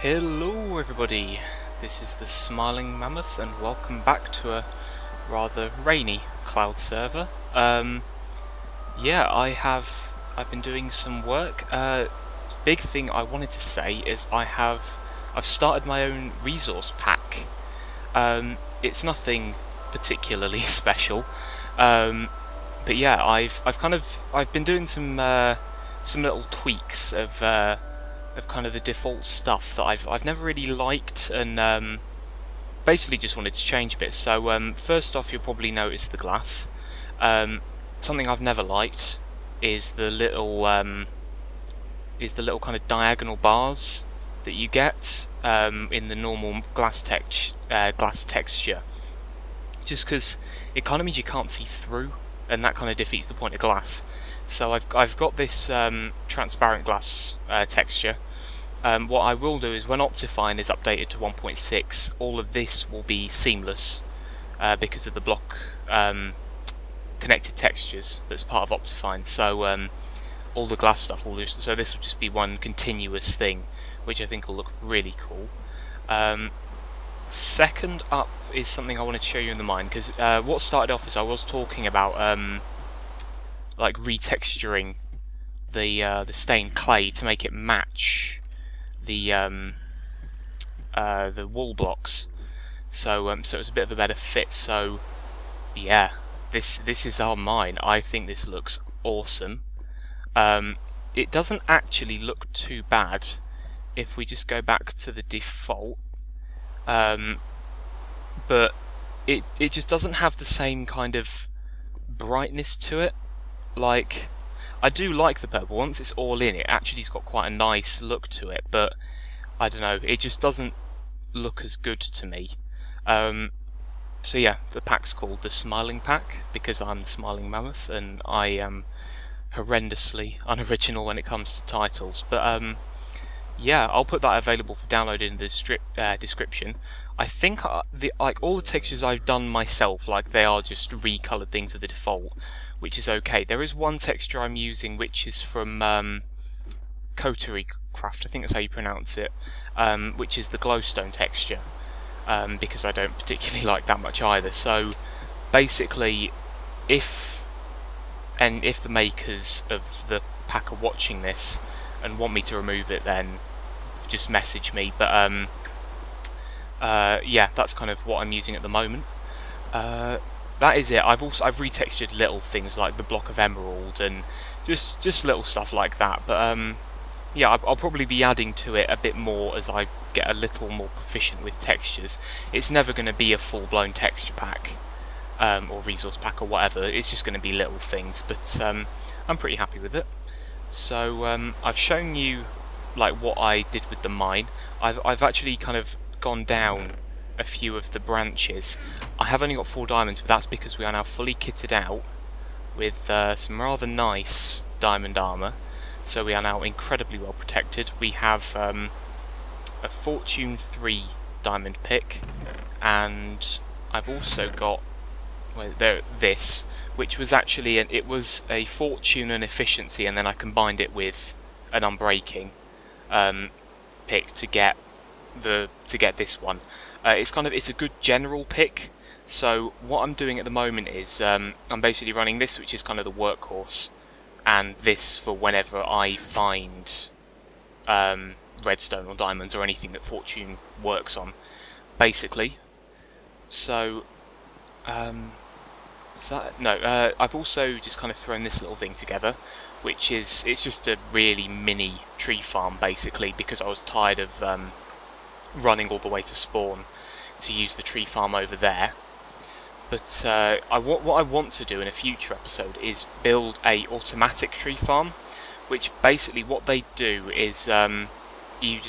Hello everybody, this is the Smiling Mammoth and welcome back to a rather rainy cloud server. Yeah, I've been doing some work. Big thing I wanted to say is I've started my own resource pack. It's nothing particularly special. But yeah, I've been doing some little tweaks of kind of the default stuff that I've never really liked, and basically just wanted to change a bit. So first off, you'll probably notice the glass. Something I've never liked is the little kind of diagonal bars that you get in the normal glass texture. Just because it kind of means you can't see through, and that kind of defeats the point of glass. So I've got this transparent glass texture. What I will do is when Optifine is updated to 1.6, all of this will be seamless because of the block connected textures that's part of Optifine. So all the glass stuff will lose. So this will just be one continuous thing, which I think will look really cool. Second up is something I wanted to show you in the mine, because what started off is I was talking about like retexturing the stained clay to make it match the wall blocks, so it was a bit of a better fit. So yeah, this is our mine. I think this looks awesome. It doesn't actually look too bad if we just go back to the default, but it just doesn't have the same kind of brightness to it. Like, I do like the purple. Once it's all in, it actually's got quite a nice look to it, but I don't know, it just doesn't look as good to me. So yeah, the pack's called the Smiling Pack because I'm the Smiling Mammoth and I am horrendously unoriginal when it comes to titles. But yeah, I'll put that available for download in the description. I think like all the textures I've done myself, like they are just recolored things of the default, which is okay. There is one texture I'm using which is from Coterie Craft, I think that's how you pronounce it, which is the glowstone texture, because I don't particularly like that much either. So basically, if the makers of the pack are watching this and want me to remove it, then just message me. But yeah, that's kind of what I'm using at the moment. That is it. I've retextured little things like the block of emerald and just little stuff like that. But yeah, I'll probably be adding to it a bit more as I get a little more proficient with textures. It's never going to be a full-blown texture pack or resource pack or whatever. It's just going to be little things, but I'm pretty happy with it. So I've shown you like what I did with the mine. I've actually kind of gone down a few of the branches. I have only got 4 diamonds, but that's because we are now fully kitted out with some rather nice diamond armour. So we are now incredibly well protected. We have a Fortune 3 diamond pick, and I've also got this, which was actually it was a Fortune and Efficiency, and then I combined it with an Unbreaking pick to get this one. It's a good general pick. So what I'm doing at the moment is I'm basically running this, which is kind of the workhorse, and this for whenever I find redstone or diamonds or anything that Fortune works on, basically. So I've also just kind of thrown this little thing together, which is, it's just a really mini tree farm basically, because I was tired of running all the way to spawn to use the tree farm over there. But what I want to do in a future episode is build a automatic tree farm, which basically what they do is you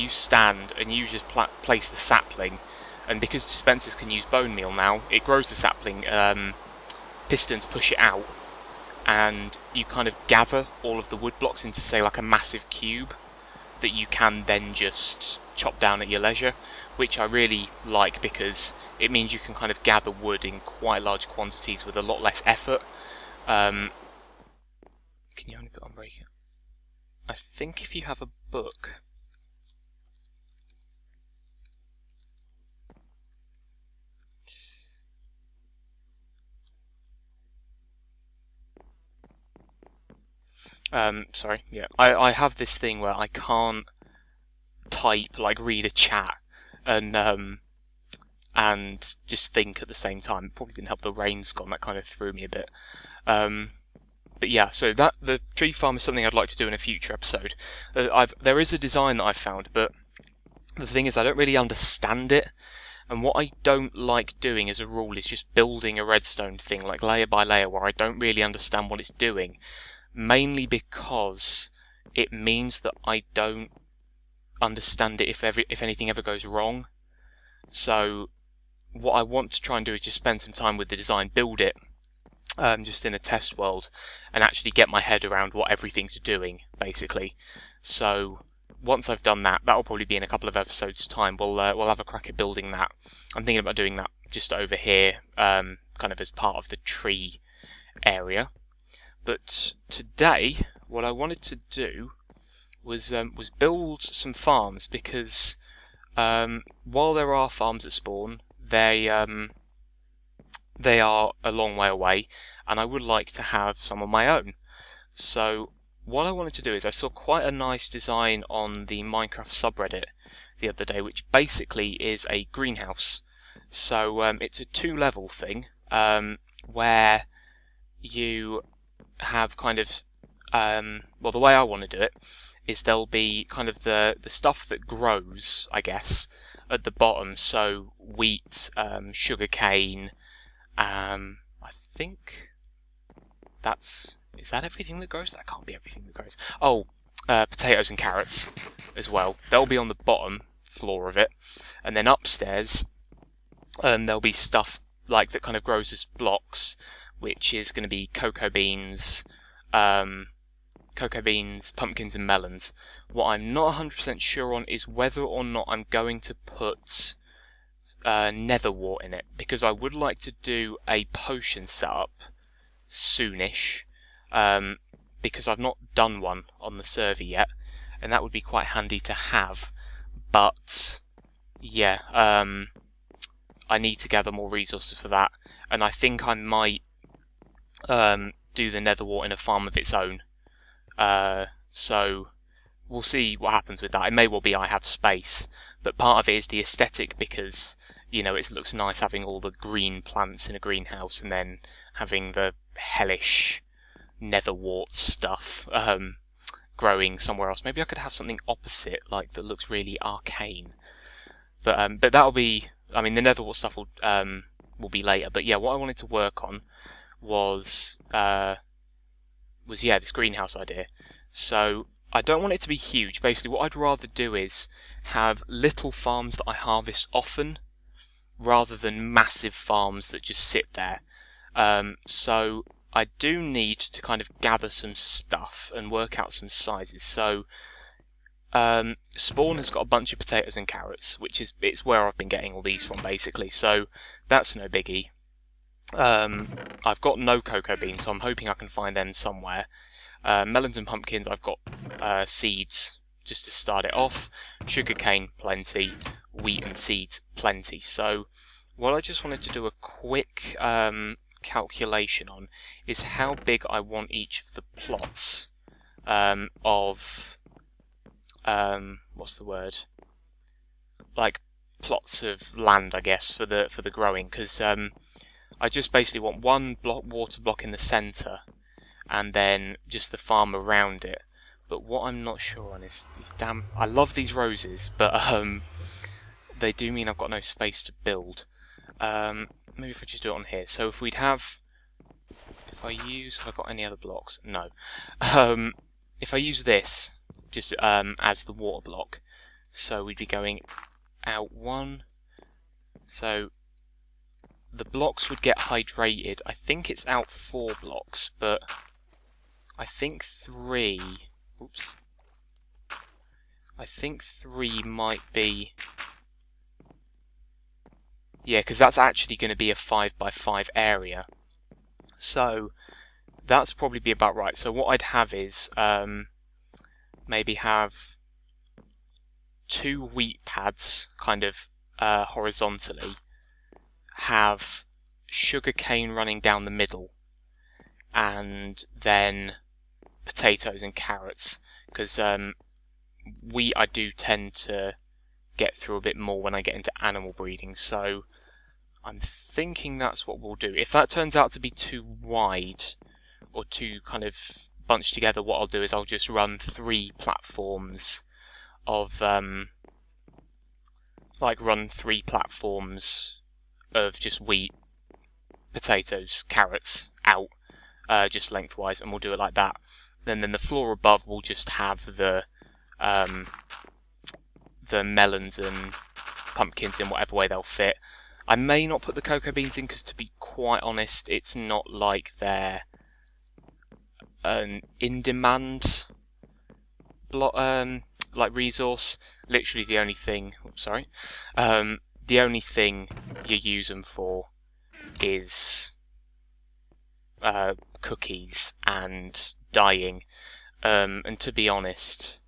stand and you just place the sapling, and because dispensers can use bone meal now, it grows the sapling, pistons push it out, and you kind of gather all of the wood blocks into, say, like a massive cube that you can then just chop down at your leisure, which I really like because it means you can kind of gather wood in quite large quantities with a lot less effort. Can you only put Unbreaking? I think if you have a book, Sorry, yeah. I have this thing where I can't type, like read a chat, and just think at the same time. It probably didn't help the rain's gone, that kind of threw me a bit. But yeah, so the tree farm is something I'd like to do in a future episode. There is a design that I've found, but the thing is I don't really understand it. And what I don't like doing as a rule is just building a redstone thing, like layer by layer, where I don't really understand what it's doing. Mainly because it means that I don't understand it if anything ever goes wrong. So what I want to try and do is just spend some time with the design, build it, just in a test world, and actually get my head around what everything's doing, basically. So once I've done that, that'll probably be in a couple of episodes' time. We'll have a crack at building that. I'm thinking about doing that just over here, kind of as part of the tree area. But today, what I wanted to do was build some farms, because while there are farms at spawn, they are a long way away, and I would like to have some of my own. So what I wanted to do is I saw quite a nice design on the Minecraft subreddit the other day, which basically is a greenhouse. So it's a 2-level thing, where you have kind of, well, the way I want to do it is there'll be kind of the stuff that grows, I guess, at the bottom. So wheat, sugarcane, I think is that everything that grows? That can't be everything that grows. Oh, potatoes and carrots as well. They'll be on the bottom floor of it, and then upstairs, there'll be stuff like that kind of grows as blocks, which is going to be cocoa beans, pumpkins, and melons. What I'm not 100% sure on is whether or not I'm going to put nether wart in it, because I would like to do a potion setup soonish, because I've not done one on the server yet, and that would be quite handy to have. But yeah, I need to gather more resources for that, and I think I might do the nether wart in a farm of its own. So we'll see what happens with that. It may well be I have space, but part of it is the aesthetic, because it looks nice having all the green plants in a greenhouse and then having the hellish nether wart stuff growing somewhere else. Maybe I could have something opposite, like that looks really arcane. But that'll be. I mean, the nether wart stuff will be later. But yeah, what I wanted to work on was this greenhouse idea. So I don't want it to be huge. Basically, what I'd rather do is have little farms that I harvest often, rather than massive farms that just sit there. So I do need to kind of gather some stuff and work out some sizes. So Spawn has got a bunch of potatoes and carrots, it's where I've been getting all these from, basically. So that's no biggie. I've got no cocoa beans, so I'm hoping I can find them somewhere. Melons and pumpkins, I've got seeds just to start it off. Sugarcane, plenty. Wheat and seeds, plenty. So what I just wanted to do a quick calculation on is how big I want each of the plots of what's the word? Like plots of land, I guess, for the growing, because I just basically want one water block in the centre, and then just the farm around it. But what I'm not sure on is these damn. I love these roses, but they do mean I've got no space to build. Maybe if I just do it on here. So if I got any other blocks? No. If I use this just as the water block, so we'd be going out one. So the blocks would get hydrated. I think it's out 4 blocks, but I think 3. Oops. I think 3 might be. Yeah, because that's actually going to be a 5x5 area. So that's probably be about right. So what I'd have is maybe have 2 wheat pads kind of horizontally, have sugarcane running down the middle, and then potatoes and carrots, because I do tend to get through a bit more when I get into animal breeding, so I'm thinking that's what we'll do. If that turns out to be too wide or too kind of bunched together, what I'll do is I'll just run 3 platforms of just wheat, potatoes, carrots out, just lengthwise, and we'll do it like that. Then the floor above will just have the melons and pumpkins in whatever way they'll fit. I may not put the cocoa beans in because, to be quite honest, it's not like they're an in-demand like resource. Literally the only thing, the only thing you use them for is cookies and dyeing. And to be honest,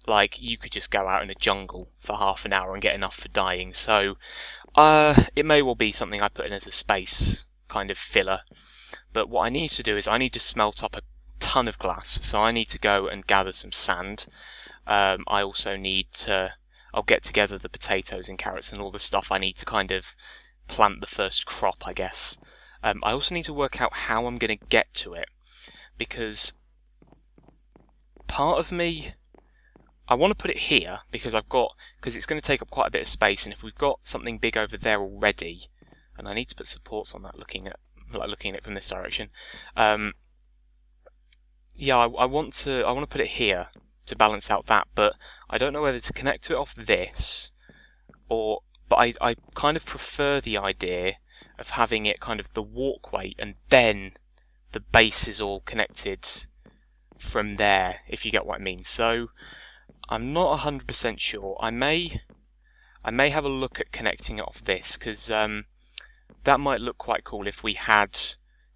like, you could just go out in a jungle for half an hour and get enough for dyeing. So it may well be something I put in as a space kind of filler. But what I need to do is I need to smelt up a ton of glass. So I need to go and gather some sand. I also need to... I'll get together the potatoes and carrots and all the stuff I need to kind of plant the first crop, I guess. I also need to work out how I'm going to get to it, because part of me, I want to put it here because it's going to take up quite a bit of space, and if we've got something big over there already, and I need to put supports on that, looking at it from this direction. Yeah, I want to put it here to balance out that, but I don't know whether to connect to it off this, but I kind of prefer the idea of having it kind of the walkway and then the base is all connected from there, if you get what I mean. So I'm not 100% sure. I may have a look at connecting it off this, because that might look quite cool if we had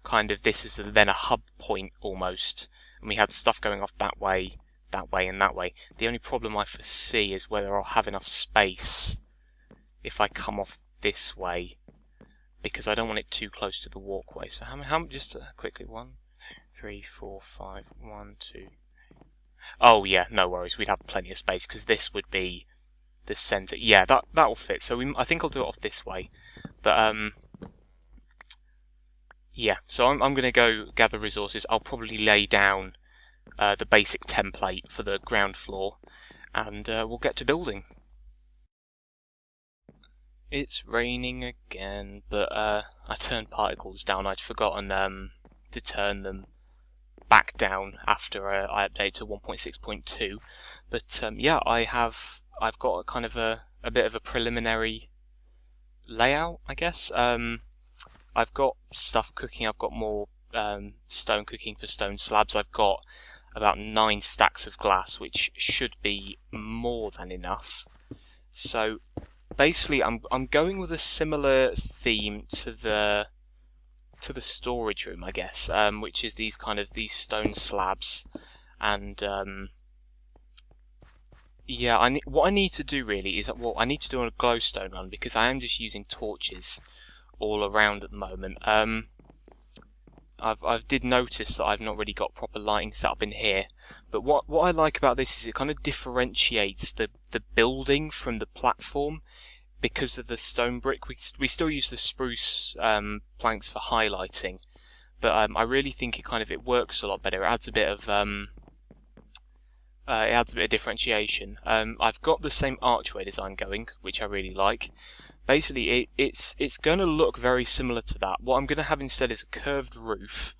kind of this as then a hub point almost, and we had stuff going off that way, and that way. The only problem I foresee is whether I'll have enough space if I come off this way, because I don't want it too close to the walkway. So how just quickly, 1, 3, 4, 5, 1, 2. Oh yeah, no worries. We'd have plenty of space because this would be the center. Yeah, that will fit. So I think I'll do it off this way. But yeah. So I'm going to go gather resources. I'll probably lay down the basic template for the ground floor, and we'll get to building. It's raining again, but I turned particles down. I'd forgotten to turn them back down after I update to 1.6.2. But yeah, I've got a kind of a bit of a preliminary layout, I guess. I've got stuff cooking. I've got more stone cooking for stone slabs. I've got about 9 stacks of glass, which should be more than enough. So basically, I'm going with a similar theme to the storage room, I guess, which is these stone slabs, and yeah, what I need to do really is, well, I need to do a glowstone run because I am just using torches all around at the moment. I did notice that I've not really got proper lighting set up in here, but what I like about this is it kind of differentiates the building from the platform. Because of the stone brick, we still use the spruce planks for highlighting, but I really think it works a lot better. It adds a bit of differentiation. I've got the same archway design going, which I really like. Basically, it's going to look very similar to that. What I'm going to have instead is a curved roof,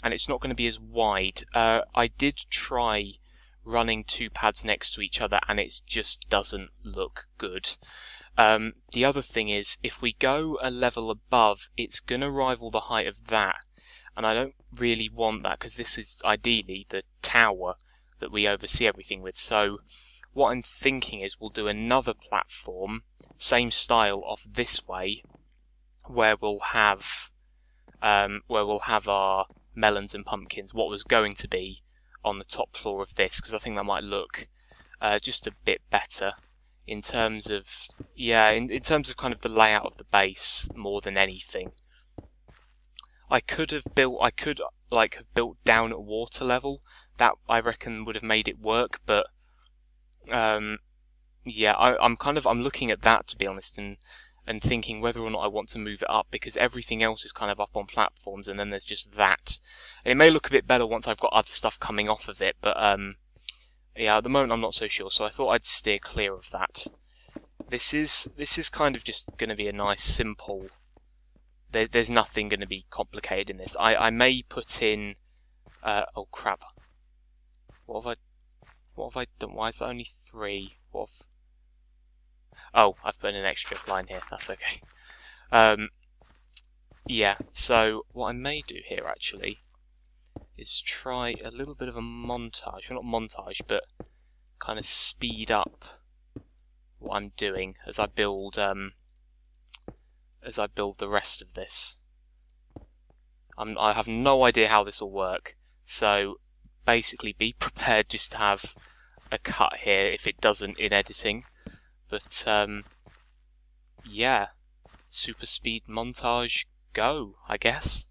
and it's not going to be as wide. I did try running 2 pads next to each other, and it just doesn't look good. The other thing is, if we go a level above, it's going to rival the height of that, and I don't really want that because this is ideally the tower that we oversee everything with. So what I'm thinking is we'll do another platform, same style, off this way, where we'll have our melons and pumpkins, what was going to be on the top floor of this, because I think that might look just a bit better. In terms of in terms of kind of the layout of the base more than anything. I could have built down at water level, that I reckon would have made it work, but yeah, I'm looking at that, to be honest, and thinking whether or not I want to move it up, because everything else is kind of up on platforms, and then there's just that. And it may look a bit better once I've got other stuff coming off of it, but yeah, at the moment I'm not so sure, so I thought I'd steer clear of that. This is kind of just going to be a nice, simple... There's nothing going to be complicated in this. I may put in... oh crap. What have I done? Why is there only 3? Oh, I've put in an extra line here. That's okay. Yeah, so what I may do here, actually, is try a little bit of a montage. Well, not montage, but kind of speed up what I'm doing as I build the rest of this. I have no idea how this will work, so basically be prepared just to have a cut here if it doesn't in editing. But yeah, super speed montage, go, I guess.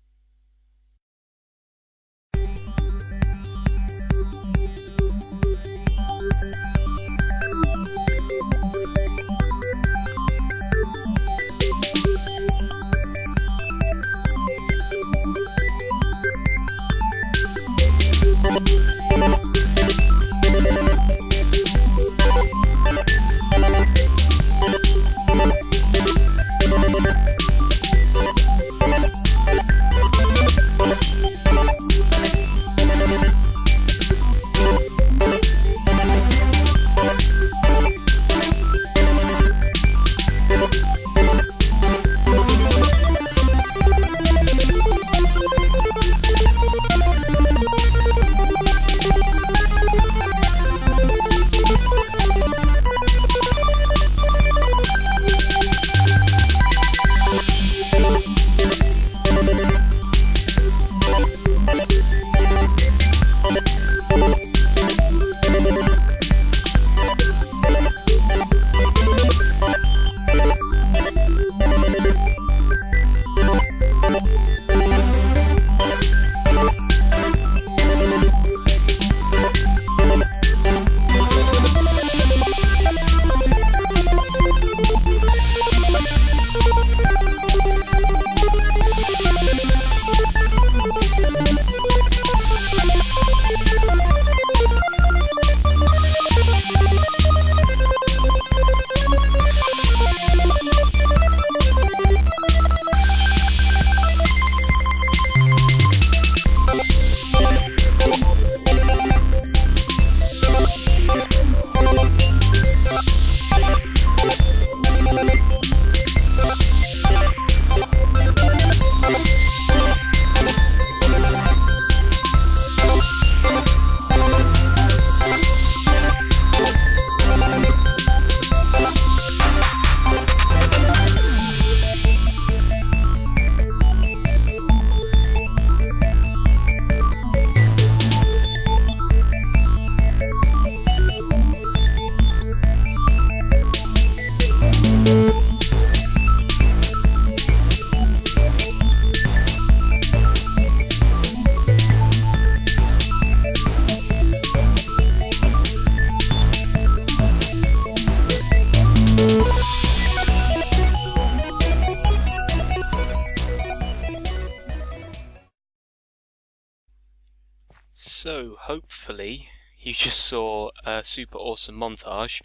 So, hopefully, you just saw a super awesome montage.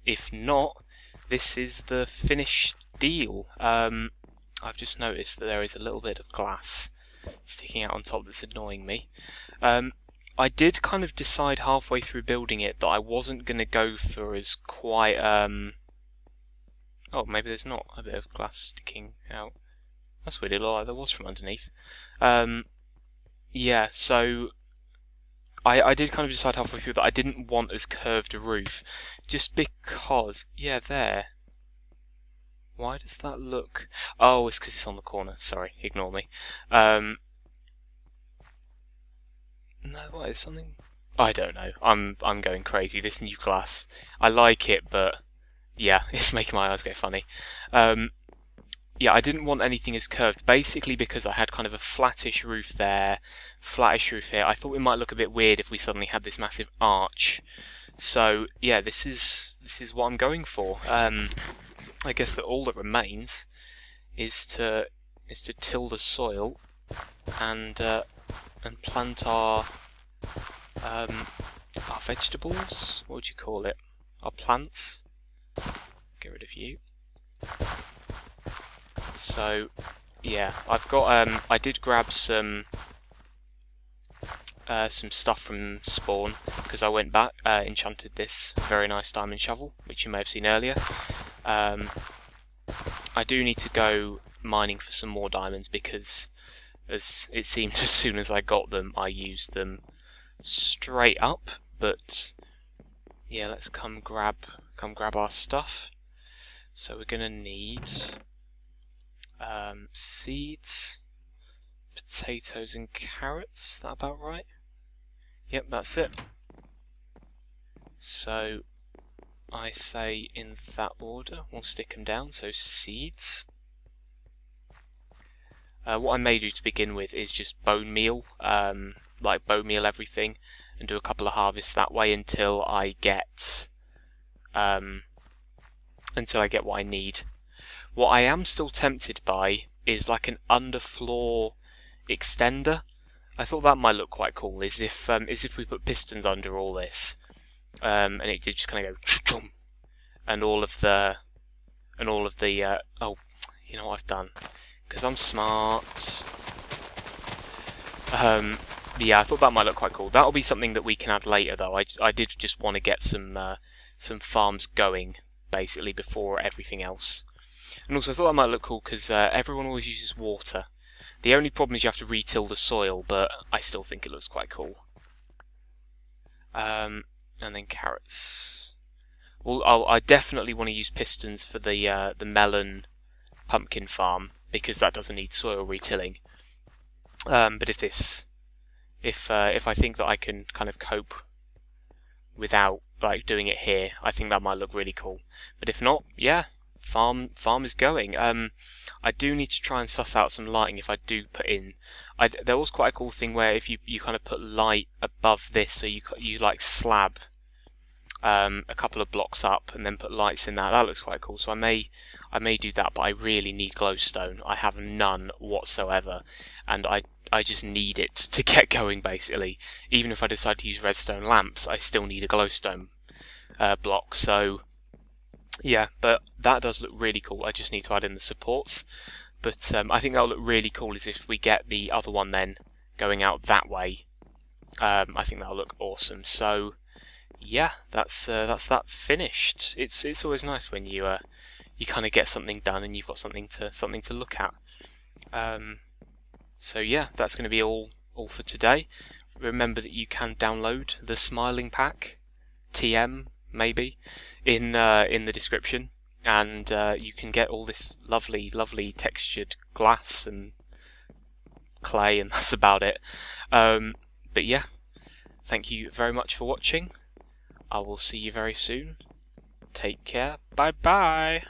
If not, this is the finished deal. I've just noticed that there is a little bit of glass sticking out on top that's annoying me. I did kind of decide halfway through building it that I wasn't going to go for as quite... Oh, maybe there's not a bit of glass sticking out. That's weird, it looked like there was from underneath. Yeah, so... I did kind of decide halfway through that I didn't want as curved a roof, just because... Yeah, there. Why does that look... Oh, it's because it's on the corner. Sorry, ignore me. No, what is something... I don't know. I'm going crazy. This new glass, I like it, but yeah, it's making my eyes go funny. yeah, I didn't want anything as curved, basically because I had kind of a flattish roof there, flattish roof here. I thought it might look a bit weird if we suddenly had this massive arch. So yeah, this is what I'm going for. I guess that all that remains is to till the soil and plant our vegetables. What would you call it? Our plants. Get rid of you. So yeah, I've got I did grab some stuff from spawn because I went back, enchanted this very nice diamond shovel, which you may have seen earlier. I do need to go mining for some more diamonds because, as it seemed, as soon as I got them, I used them straight up. But yeah, let's come grab our stuff. So we're gonna need seeds, potatoes, and carrots. Is that about right? Yep, that's it. So I say in that order, we'll stick them down. So seeds. What I may do to begin with is just bone meal, like bone meal everything, and do a couple of harvests that way until I get what I need. What I am still tempted by is like an underfloor extender. I thought that might look quite cool. Is if we put pistons under all this, and it did just kind of go, and all of the oh, you know what I've done? Because I'm smart. Yeah, I thought that might look quite cool. That'll be something that we can add later, though. I did just want to get some farms going, basically, before everything else. And also, I thought that might look cool because everyone always uses water. The only problem is you have to re-till the soil, but I still think it looks quite cool. And then carrots. Well, I definitely want to use pistons for the melon pumpkin farm because that doesn't need soil retilling. But if I think that I can kind of cope without like doing it here, I think that might look really cool. But if not, yeah, farm is going. I do need to try and suss out some lighting if I do put in. There was quite a cool thing where if you kind of put light above this, so you like slab a couple of blocks up and then put lights in that. That looks quite cool. So I may do that, but I really need glowstone. I have none whatsoever, and I just need it to get going. Basically, even if I decide to use redstone lamps, I still need a glowstone block. So yeah, but that does look really cool. I just need to add in the supports. But I think that'll look really cool is if we get the other one then going out that way. I think that'll look awesome. So yeah, that's that finished. It's always nice when you kind of get something done and you've got something to look at. So yeah, that's going to be all for today. Remember that you can download the Smiling Pack, TM maybe, in the description, and you can get all this lovely textured glass and clay, and that's about it. But yeah, thank you very much for watching. I will see you very soon. Take care. Bye bye.